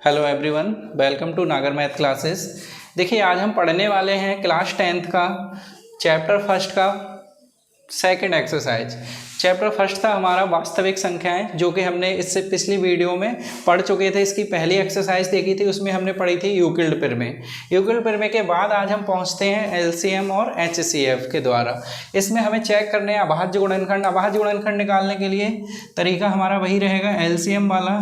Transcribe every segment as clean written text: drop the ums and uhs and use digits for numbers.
Hello everyone, welcome to नागर math classes. देखिए, आज हम पढ़ने वाले हैं क्लास 10th का चैप्टर फर्स्ट का सेकंड एक्सरसाइज। चैप्टर फर्स्ट था हमारा वास्तविक संख्याएं, जो कि हमने इससे पिछली वीडियो में पढ़ चुके थे। इसकी पहली एक्सरसाइज देखी थी, उसमें हमने पढ़ी थी यूक्लिड प्रमेय। यूक्लिड प्रमेय के बाद आज हम पहुंचते हैं एलसीएम और एचसीएफ के द्वारा। इसमें हमें चेक करने हैं अभाज्य गुणनखंड। अभाज्य गुणनखंड निकालने के लिए तरीका हमारा वही रहेगा, एलसीएम वाला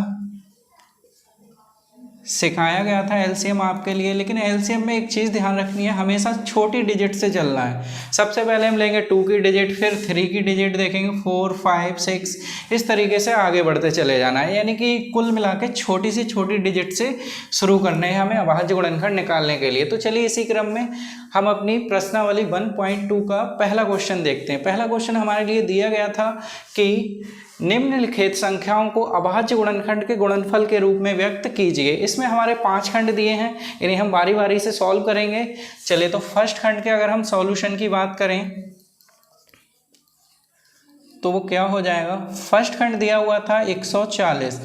सिखाया गया था एलसीएम आपके लिए। लेकिन एलसीएम में एक चीज़ ध्यान रखनी है, हमेशा छोटी डिजिट से चलना है। सबसे पहले हम लेंगे 2 की डिजिट, फिर 3 की डिजिट देखेंगे, 4, 5, 6, इस तरीके से आगे बढ़ते चले जाना है। यानी कि कुल मिला के छोटी सी छोटी डिजिट से शुरू करने हैं हमें अभाज्य गुणनखंड निकालने के लिए। तो चलिए इसी क्रम में हम अपनी प्रश्नावली 1.2 का पहला क्वेश्चन देखते हैं। पहला क्वेश्चन हमारे लिए दिया गया था कि निम्नलिखित संख्याओं को अभाज्य गुणनखंड के गुणनफल के रूप में व्यक्त कीजिए। इसमें हमारे 5 खंड दिए हैं, इन्हें हम बारी बारी से सॉल्व करेंगे। चलिए, तो फर्स्ट खंड के अगर हम सॉल्यूशन की बात करें तो वो क्या हो जाएगा। फर्स्ट खंड दिया हुआ था 140।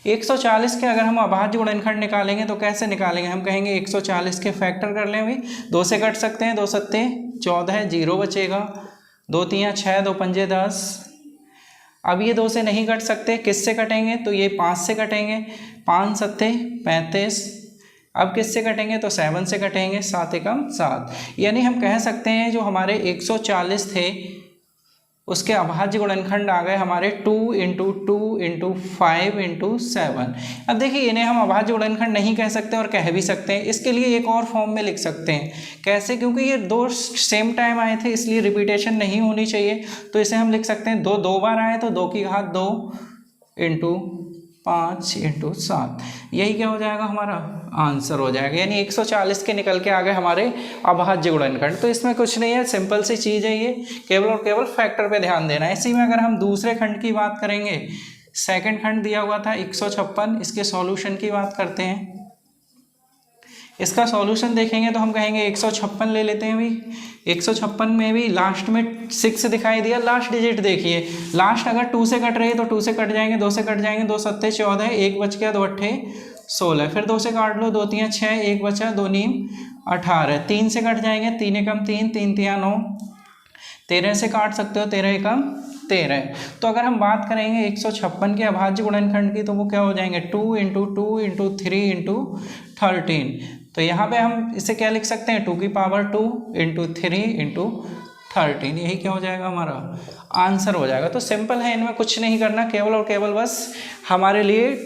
140 के अगर हम अभाज्य गुणनखंड निकालेंगे तो कैसे निकालेंगे। हम कहेंगे 140 के फैक्टर कर लें। भाई 2 से कट सकते हैं, 2 सत्ते 14, 0 बचेगा, 2 तियां 6, 2 पंजे 10। अब ये 2 से नहीं कट सकते, किससे कटेंगे, तो ये 5 से कटेंगे, 5 सत्ते 35। अब किससे कटेंगे, तो 7 से कटेंगे, 7 एकम 7। यानी हम कह सकते हैं जो हमारे 140 थे उसके अभाज्य गुणनखंड आ गए हमारे 2 × 2 × 5 × 7। अब देखिए, इन्हें हम अभाज्य गुणनखंड नहीं कह सकते और कह भी सकते हैं। इसके लिए एक और फॉर्म में लिख सकते हैं। कैसे, क्योंकि ये 2 सेम टाइम आए थे इसलिए रिपीटेशन नहीं होनी चाहिए। तो इसे हम लिख सकते हैं 2 बार आए तो 2 की घात 2 × 5 × 7। यही क्या हो जाएगा, हमारा आंसर हो जाएगा। यानी 140 के निकल के आ गए हमारे अभाज्य गुणनखंड। तो इसमें कुछ नहीं है, सिंपल सी चीज़ है ये, केवल और केवल फैक्टर पे ध्यान देना है। इसी में अगर हम दूसरे खंड की बात करेंगे, सेकंड खंड दिया हुआ था 156। इसके सॉल्यूशन की बात करते हैं। इसका सॉल्यूशन देखेंगे तो हम कहेंगे 156 ले लेते हैं। भाई 156 में भी लास्ट में 6 दिखाई दिया। लास्ट डिजिट देखिए, लास्ट अगर 2 से कट रही है तो 2 से कट जाएंगे, 2 से कट जाएंगे, 2 सत्ते 14, 1 बच गया, 2 अट्ठे 16, फिर 2 से काट लो, 2 तियां 6, 1 बचा, 2 नीम 18, 3 से कट जाएंगे, 3 एकम 3, 3 तियां 9, 13 से काट सकते हो, 13 एकम 13। तो अगर हम बात करेंगे 156 के अभाज्य गुणनखंड की तो वो क्या हो जाएंगे, 2 × 2 × 3 × 13। तो यहाँ पे हम इसे क्या लिख सकते हैं, 2 की पावर 2 × 3 × 13। यही क्या हो जाएगा, हमारा आंसर हो जाएगा। तो सिंपल है, इनमें कुछ नहीं करना, केवल और केवल बस हमारे लिए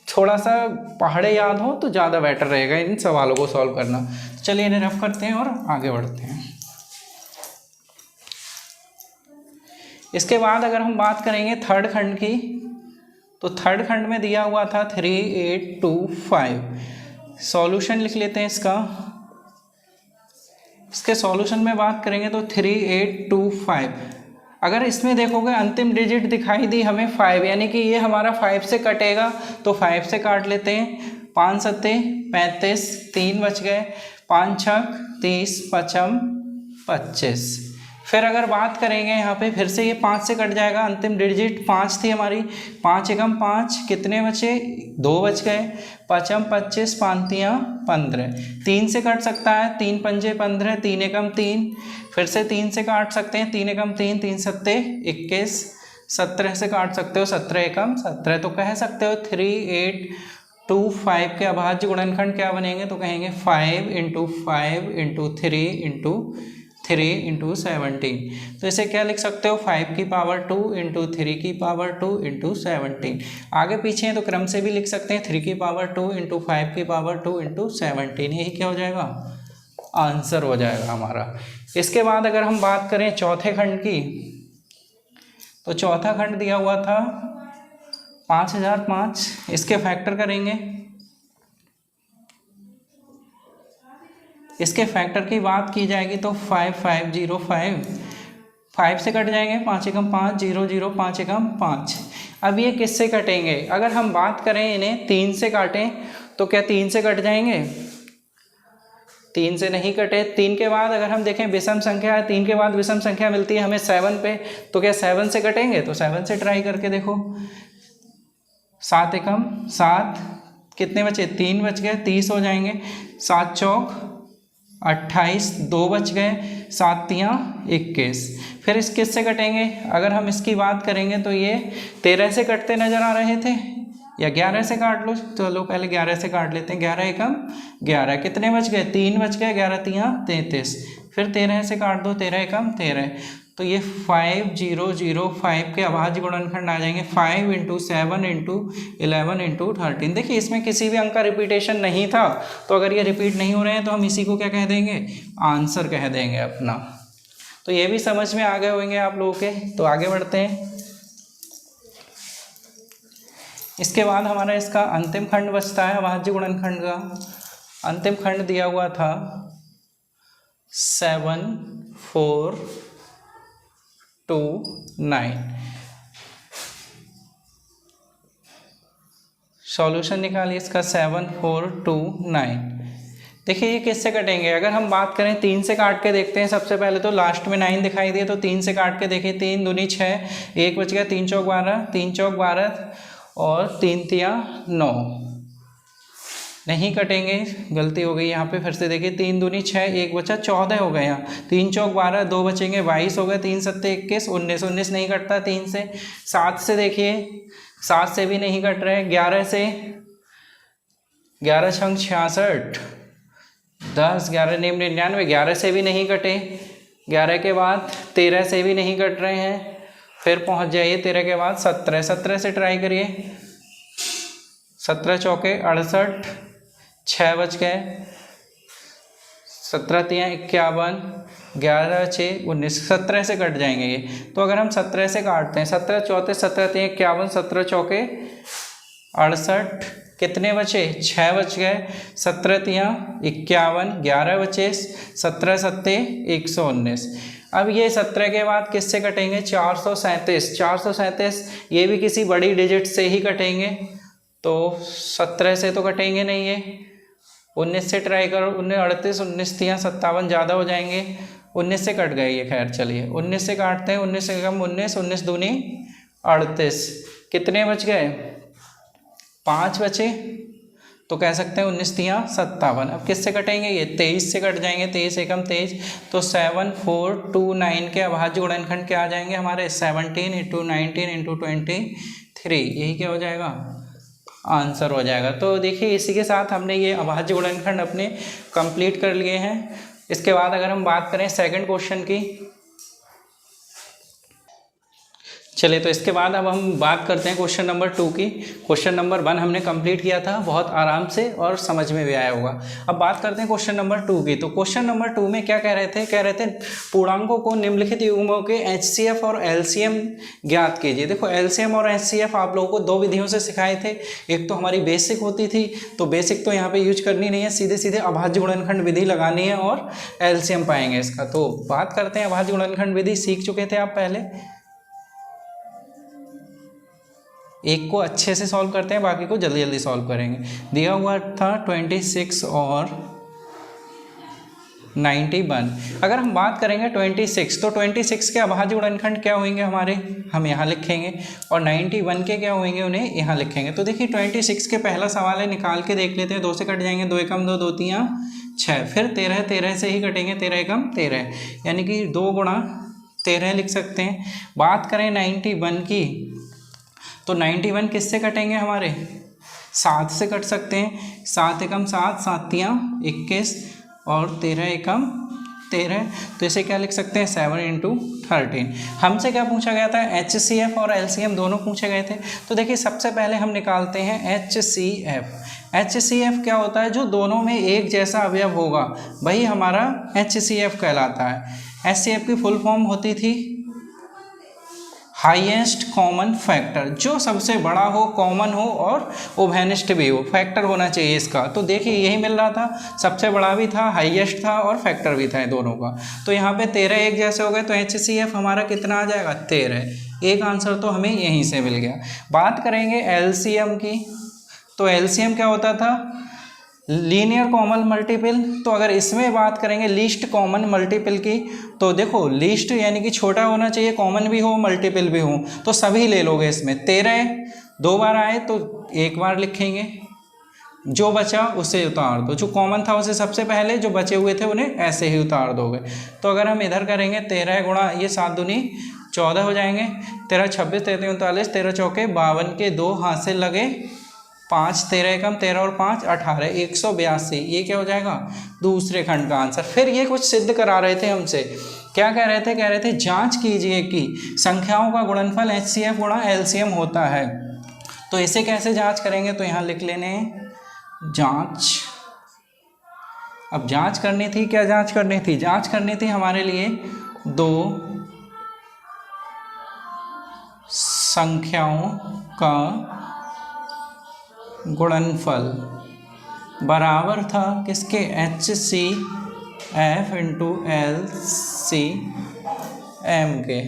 थोड़ा सा पहाड़े याद हो तो ज़्यादा बेटर रहेगा इन सवालों को सॉल्व करना। तो चलिए इन्हें रफ करते हैं और आगे बढ़ते हैं। इसके बाद अगर हम बात करेंगे थर्ड खंड की, तो थर्ड खंड में दिया हुआ था 3, 8, 2, 5। सॉल्यूशन लिख लेते हैं इसका। इसके सॉल्यूशन में बात करेंगे तो 3, 8, 2, 5। अगर इसमें देखोगे अंतिम डिजिट दिखाई दी हमें 5, यानी कि ये हमारा 5 से कटेगा, तो 5 से काट लेते हैं। 5 सत्ते 35, 3 बच गए, 5 छक 30, 5 25। फिर अगर बात करेंगे यहाँ पे फिर से ये 5 से कट जाएगा, अंतिम डिजिट 5 थी हमारी, 5 एकम 5, कितने बचे, 2 बच गए, 5 25, 5 तियां 15, 3 से कट सकता है, 3 पंजे 15, 3 एकम 3, फिर से 3 से काट सकते हैं, 3 एकम 3, 3 सत्ते 21, 17 से काट सकते हो, 17 एकम 17। तो कह सकते हो 3, 8, 2, 5 के अभाज्य गुणनखंड क्या बनेंगे, तो कहेंगे 5 × 5 × 3 × 3 × 17। तो इसे क्या लिख सकते हो, 5 की पावर 2 × 3 की पावर 2 × 17। आगे पीछे हैं तो क्रम से भी लिख सकते हैं, 3 की पावर 2 × 5 की पावर 2 × 17। यही क्या हो जाएगा, आंसर हो जाएगा हमारा। इसके बाद अगर हम बात करें चौथे खंड की, तो चौथा खंड दिया हुआ था 5005। इसके फैक्टर करेंगे। इसके फैक्टर की बात की जाएगी तो 5505, 5 से कट जाएंगे, 5 एकम 5, 0 0, 5 एकम 5। अब ये किससे कटेंगे, अगर हम बात करें इन्हें 3 से काटें तो क्या 3 से कट जाएंगे, 3 से नहीं कटे। 3 के बाद अगर हम देखें विषम संख्या है, 3 के बाद विषम संख्या मिलती है हमें 7 पे, तो क्या 7 से कटेंगे, तो 7 से ट्राई करके देखो। 7 एकम 7, कितने बचे, 3 बच गए, 30 हो जाएंगे। 7 चौक 28, 2 बच गए, 7 तियाँ 21। फिर इस किससे कटेंगे, अगर हम इसकी बात करेंगे तो ये 13 से कटते नज़र आ रहे थे, या 11 से काट लो। चलो पहले 11 से काट लेते हैं। 11 एकम 11, कितने बच गए, 3 बच गए, 11 तियाँ 33। फिर 13 से काट दो, 13 एकम 13, तो ये 5005 के अभाज्य गुणनखंड आ जाएंगे। 5 × 7 × 11 × 13। देखिए इसमें किसी भी अंक का रिपीटेशन नहीं था, तो अगर ये रिपीट नहीं हो रहे हैं तो हम इसी को क्या कह देंगे, आंसर कह देंगे अपना। तो ये भी समझ में आ गए होंगे आप लोगों के। तो आगे बढ़ते हैं। इसके बाद हमारा इसका अंतिम खंड बचता है अभाज्य गुणनखंड का। अंतिम खंड दिया हुआ था 7, 4, 2, 9। सॉल्यूशन निकालिए इसका 7, 4, 2, 9। देखिए ये किससे कटेंगे, अगर हम बात करें 3 से काट के देखते हैं। सबसे पहले तो लास्ट में 9 दिखाई दिए, तो 3 से काट के देखिए। 3 दूनी 6, 1 बच गया, 3 चौक 12, 3 चौक 12 और 3 तियाँ 9। नहीं कटेंगे, गलती हो गई यहाँ पे, फिर से देखिए। 3 दूनी 6, 1 बचा, 14 हो गए यहाँ। 3 चौक 12, 2 बचेंगे, 22 हो गए। 3 सत्ते 21, 19, 19 नहीं कटता 3 से। 7 से देखिए, 7 से भी नहीं कट रहे। 11 से, 11 छंग 66, 10, 11 नेम 99, 11 से भी नहीं कटे। 11 के बाद 13 से भी नहीं कट रहे हैं। फिर पहुंच जाइए 13 के बाद 17, 17 से ट्राई करिए। 17 चौके 68, 6 बच गए, 17 तियाँ 51, 11 6 19, 17 से कट जाएंगे ये। तो अगर हम 17 से काटते हैं, 17 चौथे 17 तियाँ 51, 17 चौके 68, कितने बचे, 6 बच गए, 17 तियाँ 51, 11 बचे, 17 सत्ते 119। अब ये 17 के बाद किससे कटेंगे, 437। 437 ये भी किसी बड़ी डिजिट से ही कटेंगे, तो 17 से तो कटेंगे नहीं ये। 19 से ट्राई करो, 19 38, 19 तियाँ 57, ज़्यादा हो जाएंगे। 19 से कट गए ये, खैर चलिए 19 से काटते हैं। 19 से कम 19, 19 दूनी 38, कितने बच गए, 5 बचे, तो कह सकते हैं 19 तियाँ 57। अब किससे कटेंगे ये, 23 से कट जाएंगे। 23 एकम 23, तो 7, 4, 2, 9 के अभाज्य गुणनखंड क्या आ जाएंगे हमारे, 17 × 19 × 23। यही क्या हो जाएगा, आंसर हो जाएगा। तो देखिए इसी के साथ हमने ये अभाज्य गुणनखंड अपने कंप्लीट कर लिए हैं। इसके बाद अगर हम बात करें सेकंड क्वेश्चन की, चलिए तो इसके बाद अब हम बात करते हैं क्वेश्चन नंबर 2 की। क्वेश्चन नंबर 1 हमने कंप्लीट किया था बहुत आराम से और समझ में भी आया होगा। अब बात करते हैं क्वेश्चन नंबर 2 की। तो क्वेश्चन नंबर 2 में क्या कह रहे थे, पूर्णांकों को निम्नलिखित युग्मों के HCF और LCM ज्ञात कीजिए। देखो LCM और HCF आप लोगों को 2 विधियों से सिखाए थे। एक तो हमारी बेसिक होती थी, तो बेसिक तो यहाँ पे यूज करनी नहीं है, सीधे सीधे अभाज्य गुणनखंड विधि लगानी है और LCM पाएंगे इसका। तो बात करते हैं, अभाज्य गुणनखंड विधि सीख चुके थे आप पहले, एक को अच्छे से सॉल्व करते हैं, बाकी को जल्दी जल्दी सॉल्व करेंगे। दिया हुआ था 26 और 91। अगर हम बात करेंगे 26, तो 26 के अभाज्य गुणनखंड क्या होंगे हमारे, हम यहाँ लिखेंगे, और 91 के क्या होंगे, उन्हें यहाँ लिखेंगे। तो देखिए 26 के पहला सवाल है, निकाल के देख लेते हैं। 2 से कट जाएंगे, 2 एकम 2, 2 तियाँ 6। फिर 13, 13 से ही कटेंगे, 13 एकम 13, यानी कि 2 गुणा 13 लिख सकते हैं। बात करें 91 की, तो 91 किससे कटेंगे हमारे, 7 से कट सकते हैं। 7 एकम 7, 7 तियाँ 21 और 13 एकम 13, तो इसे क्या लिख सकते हैं, 7 × 13। हमसे क्या पूछा गया था, HCF और LCM दोनों पूछे गए थे। तो देखिए सबसे पहले हम निकालते हैं HCF। HCF क्या होता है, जो दोनों में एक जैसा अवयव होगा वही हमारा HCF कहलाता है। HCF की फुल फॉर्म होती थी हाईएस्ट कॉमन फैक्टर, जो सबसे बड़ा हो, कॉमन हो और उभयनिष्ठ भी हो, फैक्टर होना चाहिए इसका। तो देखिए यही मिल रहा था, सबसे बड़ा भी था, हाईएस्ट था और फैक्टर भी था दोनों का। तो यहाँ पे 13 एक जैसे हो गए, तो HCF हमारा कितना आ जाएगा, 13। एक आंसर तो हमें यहीं से मिल गया। बात करेंगे LCM की, तो LCM क्या होता था, लीनियर कॉमन मल्टीपल। तो अगर इसमें बात करेंगे लीस्ट कॉमन मल्टीपल की, तो देखो लीस्ट यानी कि छोटा होना चाहिए, कॉमन भी हो मल्टीपल भी हो, तो सभी ले लोगे इसमें। 13 2 बार आए तो 1 बार लिखेंगे, जो बचा उसे उतार दो, जो कॉमन था उसे सबसे पहले, जो बचे हुए थे उन्हें ऐसे ही उतार दोगे। तो अगर हम इधर करेंगे 13 गुणा ये 7 दूनी 14 हो जाएंगे, 13 26 33 39, 13 चौके 52 के 2 हाथ से लगे 5, 13 एकम 13 और 5 18, 182। ये क्या हो जाएगा दूसरे खंड का आंसर। फिर ये कुछ सिद्ध करा रहे थे हमसे, क्या कह रहे थे, कह रहे थे जांच कीजिए कि संख्याओं का गुणनफल HCF गुणा LCM होता है। तो इसे कैसे जांच करेंगे, तो यहाँ लिख लेने जांच। अब जांच करनी थी, क्या जांच करनी थी, जांच करनी थी हमारे लिए दो संख्याओं का गुणनफल बराबर था किसके, HCF इंटू LCM के।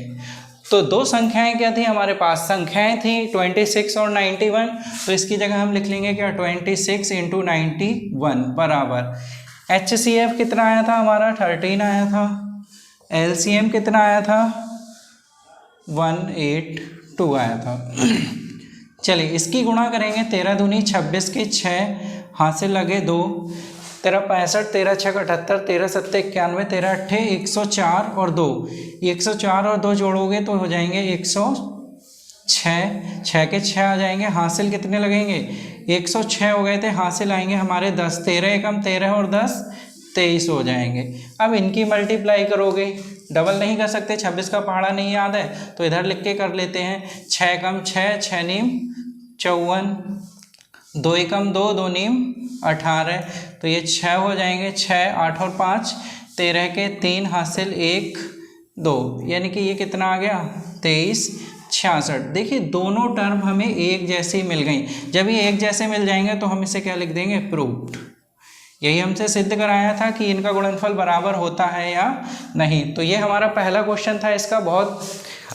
तो दो संख्याएं क्या थी हमारे पास, संख्याएं थी 26 और 91। तो इसकी जगह हम लिख लेंगे क्या 26 इंटू 91 बराबर HCF कितना आया था हमारा 13 आया था, LCM कितना आया था 182 आया था। चलिए इसकी गुणा करेंगे, 13 दूनी 26 के 6 हाथ से लगे 2, 13 65, 13 6 78, 13 7 91, 13 8 104 और 2, 104 और 2 जोड़ोगे तो हो जाएंगे 106, 6 के 6 आ जाएंगे, हासिल कितने लगेंगे 106 हो गए थे, हासिल आएंगे हमारे 10, 13 एकम 13 और 10 23 हो जाएंगे। अब इनकी मल्टीप्लाई करोगे, डबल नहीं कर सकते, 26 का पहाड़ा नहीं याद है तो इधर लिख के कर लेते हैं, 6 एकम 6, 6 नीम 54, 2 एकम 2, 2 नीम 18, तो ये 6 हो जाएंगे, 6 8 और 5 13 के 3 हासिल 1 2, यानी कि ये कितना आ गया 23 66। देखिए दोनों टर्म हमें एक जैसी मिल गई, जब ये एक जैसे मिल जाएंगे तो हम इसे क्या लिख देंगे प्रूव्ड। यही हमसे सिद्ध कराया था कि इनका गुणनफल बराबर होता है या नहीं। तो ये हमारा पहला क्वेश्चन था, इसका बहुत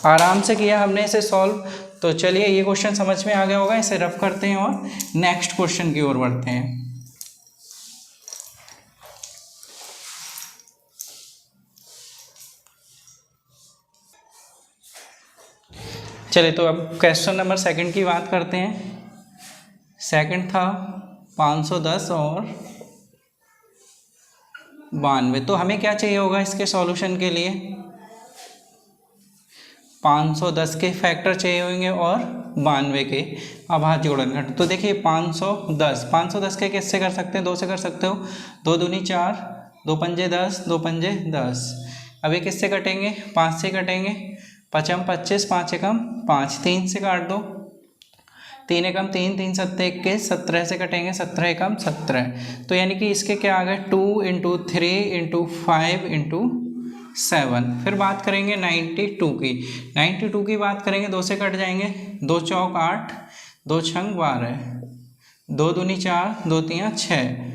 आराम से किया हमने इसे सॉल्व। तो चलिए ये क्वेश्चन समझ में आ गया होगा, इसे रफ करते हैं और नेक्स्ट क्वेश्चन की ओर बढ़ते हैं। चलिए तो अब क्वेश्चन नंबर सेकंड की बात करते हैं। सेकंड था 510 और 92। तो हमें क्या चाहिए होगा इसके सॉल्यूशन के लिए, 510 के फैक्टर चाहिए होंगे और 92 के अभाज्य गुणनखंड। तो देखिए 510 के किससे कर सकते हैं, 2 से कर सकते हो, 2 दूनी 4, 2 पंजे 10, 2 पंजे 10। अब ये किससे कटेंगे, 5 से कटेंगे, 5 25, 5 एकम 5, 3 से काट दो, 3 एकम 3, 3 7 21, 17 से कटेंगे, 17 एकम 17। तो यानी कि इसके क्या आ गए 2 इंटू 3 इंटू 5 इंटू 7। फिर बात करेंगे 92 की, 92 की बात करेंगे, 2 से कट जाएंगे, 2 चौक 8, 2 छंग 12, 2 दूनी 4, 2 तियाँ 6,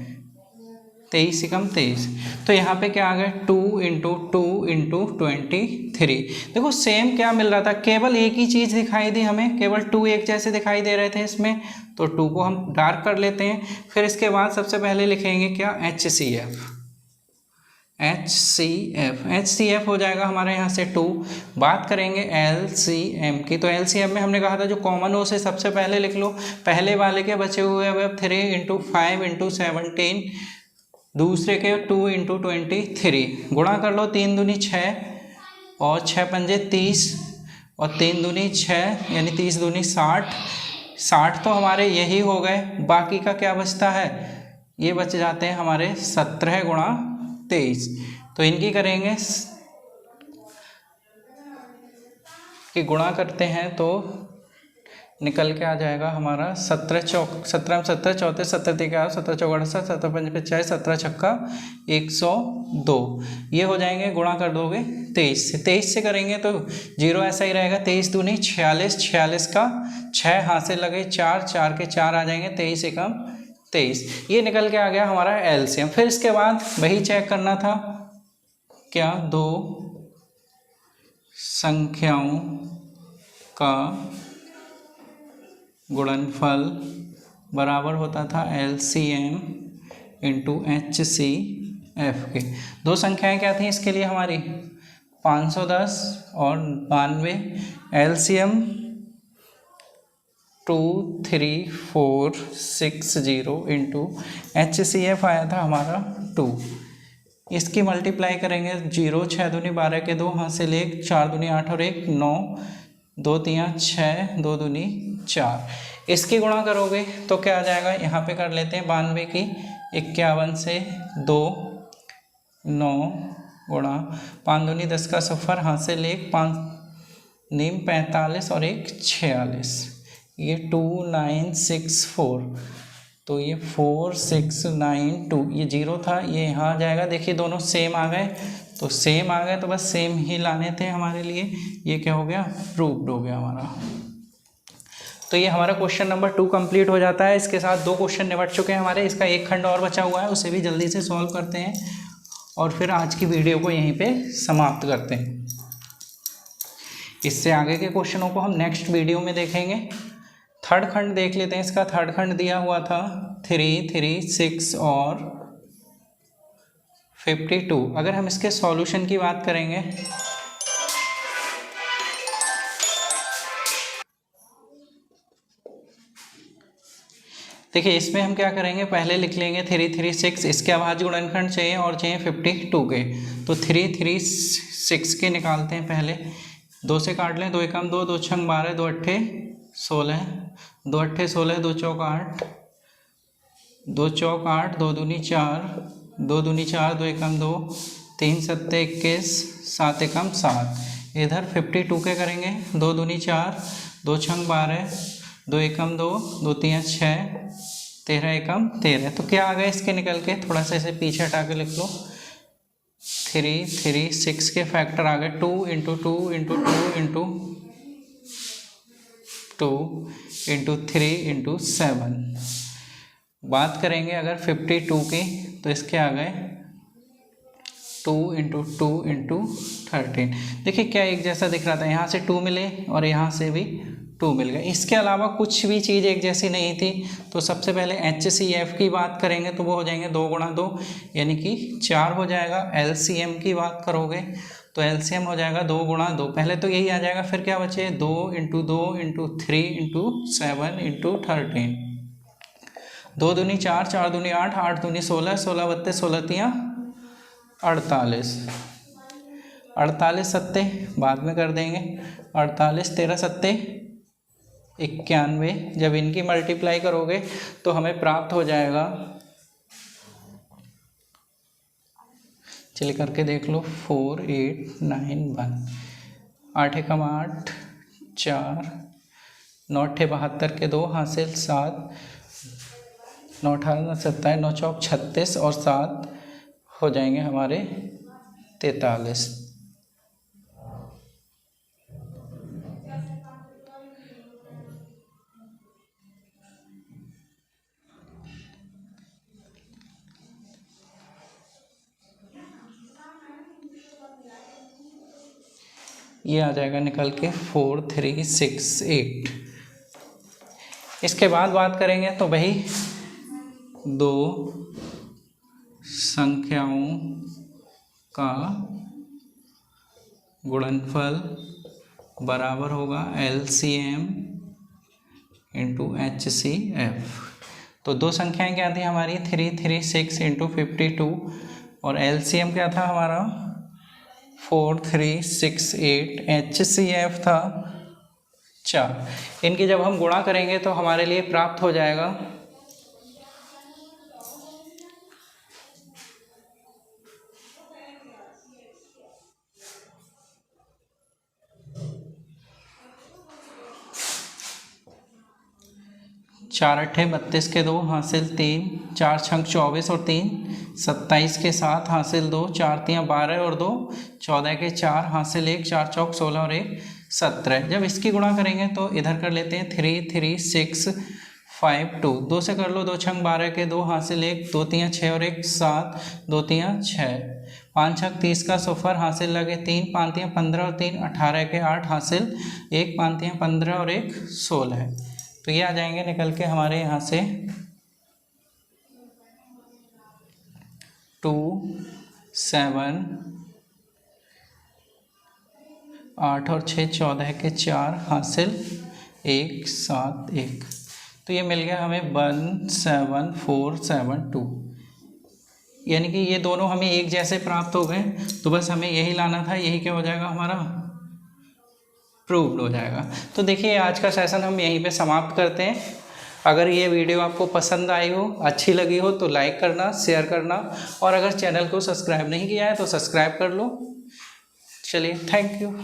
23 एकम 23। तो यहाँ पे क्या आ गया 2 इंटू 2 इंटू 23। देखो सेम क्या मिल रहा था, केवल एक ही चीज़ दिखाई दी हमें, केवल 2 एक जैसे दिखाई दे रहे थे इसमें, तो 2 को हम डार्क कर लेते हैं। फिर इसके बाद सबसे पहले लिखेंगे क्या HCF हो जाएगा हमारे यहाँ से 2। बात करेंगे LCM की, तो LCM में हमने कहा था जो कॉमन हो उसे सबसे पहले लिख लो, पहले वाले के बचे हुए अब 3 इंटू 5 इंटू 17, दूसरे के 2 इंटू 23, गुणा कर लो, 3 दूनी 6 और 6 पंजे 30 और 3 दूनी 6 यानी 30 दूनी 60, 60 तो हमारे यही हो गए। बाकी का क्या बचता है, ये बच जाते हैं हमारे 17 गुणा 23। तो इनकी करेंगे कि गुणा करते हैं तो निकल के आ जाएगा हमारा 17 चौक 17 34 17 3 17 चौक 68 17 5 50 17 छक्का 102, ये हो जाएंगे। गुणा कर दोगे 23 से, 23 से करेंगे तो 0 ऐसा ही रहेगा, 23 दूनी 46, 46 का 6 हाथ से लगे 4, 4 के 4 आ जाएंगे, 23 एकम 23। ये निकल के आ गया हमारा LCM। फिर इसके बाद वही चेक करना था क्या, दो संख्याओं का गुणनफल बराबर होता था LCM इंटू HCF के। दो संख्याएं क्या थी इसके लिए हमारी, 510 और 92। LCM 2340 इंटू HCF आया था हमारा 2। इसकी मल्टीप्लाई करेंगे 0 6 दूनी 12 के 2 हासिल 1 4 दूनी 8 और 1 9 2 3 6 2 दूनी 4। इसकी गुणा करोगे तो क्या आ जाएगा, यहाँ पे कर लेते हैं 92 की 51 से 2 9 गुणा 5 दूनी 10 का 0 हासिल 1 5 नीम 45 और 1 46, ये 2964, तो ये 4692, ये 0 था ये यहाँ आ जाएगा। देखिए दोनों सेम आ गए, तो सेम आ गए तो बस सेम ही लाने थे हमारे लिए। ये क्या हो गया, प्रूव्ड हो गया हमारा। तो ये हमारा क्वेश्चन नंबर 2 कंप्लीट हो जाता है। इसके साथ 2 क्वेश्चन निपट चुके हैं हमारे। इसका एक खंड और बचा हुआ है, उसे भी जल्दी से सॉल्व करते हैं और फिर आज की वीडियो को यहीं पे समाप्त करते हैं। इससे आगे के क्वेश्चनों को हम नेक्स्ट वीडियो में देखेंगे। थर्ड खंड देख लेते हैं। इसका थर्ड खंड दिया हुआ था 3, 3, 6 और 52। अगर हम इसके सॉल्यूशन की बात करेंगे देखिए, इसमें हम क्या करेंगे, पहले लिख लेंगे 3, 3, 6, इसके अभाज्य गुणनखंड चाहिए और चाहिए 52 के। तो 3, 3, 6 के निकालते हैं पहले। 2 से काट लें, 2 एकम 2, 2 छंग 12, 2 अट्ठे 16, 2 अट्ठे 16, 2 चौक 8, 2 चौक 8, 2 दूनी 4, 2 दूनी 4, 2 एकम 2, 3 सत्ते 21, 7 एकम 7। इधर 52 के करेंगे, 2 दूनी 4, 2 छंग 12, 2 एकम 2, 2 तियाँ 6, 13 एकम 13। तो क्या आ गया इसके निकल के, थोड़ा सा इसे पीछे हटा के लिख लो। 3, 3, 6 के फैक्टर आ गए 2 into 2 into 2 into 2 into 3 into 7। बात करेंगे अगर 52 की, तो इसके आ गए 2 इंटू 2 इंटू 13। देखिए क्या एक जैसा दिख रहा था, यहाँ से 2 मिले और यहाँ से भी 2 मिल गए। इसके अलावा कुछ भी चीज़ एक जैसी नहीं थी। तो सबसे पहले HCF की बात करेंगे तो वो हो जाएंगे 2 गुणा 2 यानी कि 4 हो जाएगा। LCM की बात करोगे तो LCM हो जाएगा 2 गुणा 2, पहले तो यही आ जाएगा। फिर क्या बचे, 2 इंटू 2 इंटू 3 इंटू 7 इंटू 13। 2 दूनी 4, 4 दूनी 8, 8 दूनी 16, 16 बत्ते 16 तियाँ 48, 48 सत्ते बाद में कर देंगे, 48 13 सत्ते 91। जब इनकी मल्टीप्लाई करोगे तो हमें प्राप्त हो जाएगा, चलिए करके देख लो, 4891। 8 एकम 8, 4, 9 अट्ठे 72 के 2 हासिल 7, 9 18 27, 9 चौक 36 और 7 हो जाएंगे हमारे 43। ये आ जाएगा निकल के 4368। इसके बाद बात करेंगे तो भाई 2 संख्याओं का गुणनफल बराबर होगा LCM इंटू HCF। तो 2 संख्याएं क्या थी हमारी, 3, 3, 6 इंटू 52 और LCM क्या था हमारा 4368, HCF था 4। इनकी जब हम गुणा करेंगे तो हमारे लिए प्राप्त हो जाएगा 4 अट्ठे 32 के 2 हासिल 3, 4 छंग 24 और 3 27 के 7 हासिल 2, 4 तियाँ 12 और 2 14 के 4 हासिल 1, 4 चौक 16 और 1 17। जब इसकी गुणा करेंगे तो इधर कर लेते हैं 3, 3, 6, 5, 2, 2 से कर लो, 2 छंग 12 के 2 हासिल 1, 2 तियाँ 6 और 1 7, 2 तियाँ 6, 5 छंग 30 का 0 हासिल लगे 3, 5 तियाँ 15 और 3 18 के 8 हासिल 1, 5 तियाँ 15 और 1 16। तो ये आ जाएंगे निकल के हमारे यहाँ से 2, 7, 8 और 6 14 के 4 हासिल 171, तो ये मिल गया हमें 17472, यानी कि ये दोनों हमें एक जैसे प्राप्त हो गए। तो बस हमें यही लाना था, यही क्या हो जाएगा हमारा प्रूव्ड हो जाएगा। तो देखिए आज का सेशन हम यहीं पे समाप्त करते हैं। अगर ये वीडियो आपको पसंद आई हो, अच्छी लगी हो तो लाइक करना, शेयर करना, और अगर चैनल को सब्सक्राइब नहीं किया है तो सब्सक्राइब कर लो। चलिए, थैंक यू।